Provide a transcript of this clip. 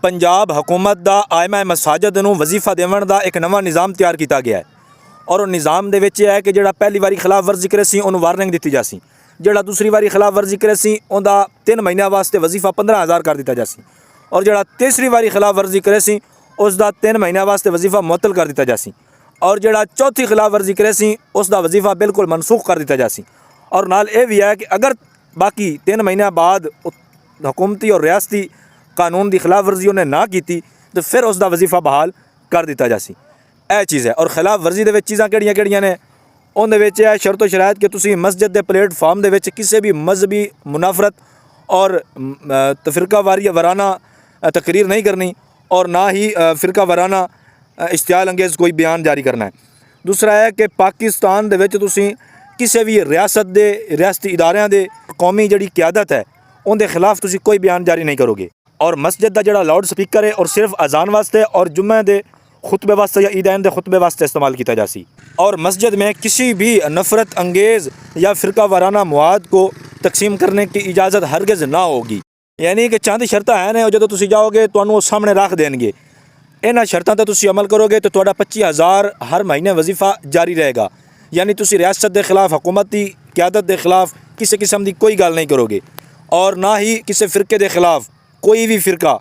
पंजाब हुकूमत दा आइमा मसाजिद नूं वजीफा देवन दा एक नवा निज़ाम तैयार किया गया है और वो निज़ाम दे विच है कि जिहड़ा पहली वारी खिलाफ वर्जी करे सी उन्होंने वार्निंग दी जासी, जिहड़ा दूसरी वारी खिलाफ वर्जी करे सी उनका 3 महीनों वास्ते वजीफा 15,000 कर दिता जासी और जिहड़ा तीसरी वारी खिलाफ वर्जी करे सी उसका 3 महीनों वास्ते वजीफा मुअत्तल कर दिता जासी और जिहड़ा चौथी खिलाफ वर्जी करे सी उसका वजीफा बिल्कुल मनसूख कर दिता जासी। और नाल ये भी है कि अगर बाकी 3 महीनों बाद हुकूमती और रियासती कानून की खिलाफ वर्जी उन्हें ना की तो फिर उसका वजीफा बहाल कर दिता जासी। यह चीज़ है। और खिलाफ वर्जी के चीज़ां किहड़ियां ने उन्हें है शर्तो शरायत कि तुसी मस्जिद के प्लेटफार्म के किसी भी मजहबी मुनाफरत और फ़िरका वाराना तकरीर नहीं करनी और ना ही फ़िरका वाराना इश्तियाल अंगेज़ कोई बयान जारी करना है। दूसरा है कि पाकिस्तान दे विच तुसी किसी भी रियासत के रियासती इदारियां दे कौमी जिहड़ी क़यादत है उनके खिलाफ तुसी कोई बयान जारी नहीं करोगे। और मस्जिद का जिहड़ा लाउड स्पीकर है और सिर्फ अजान वास्ते और जुम्मे के खुतबे वास्ते या ईदैन के खुतबे वास्ते इस्तेमाल किया जासी और मस्जिद में किसी भी नफ़रत अंगेज़ या फ़िरका वाराना मवाद को तकसीम करने की इजाज़त हरगिज़ ना होगी। यानी कि चंद शर्तां हैं ने जो तुसी जाओगे तो वो सामने रख देंगे, इन्हां शर्तां ते तुसी अमल करोगे तो तुहाडा 25,000 हर महीने वजीफा जारी रहेगा। यानी तुसी रियासत के खिलाफ हुकूमती क़यादत के खिलाफ किसी किस्म की कोई गल नहीं करोगे और ना ही किसी फ़िरके के खिलाफ कोई भी फ़िरका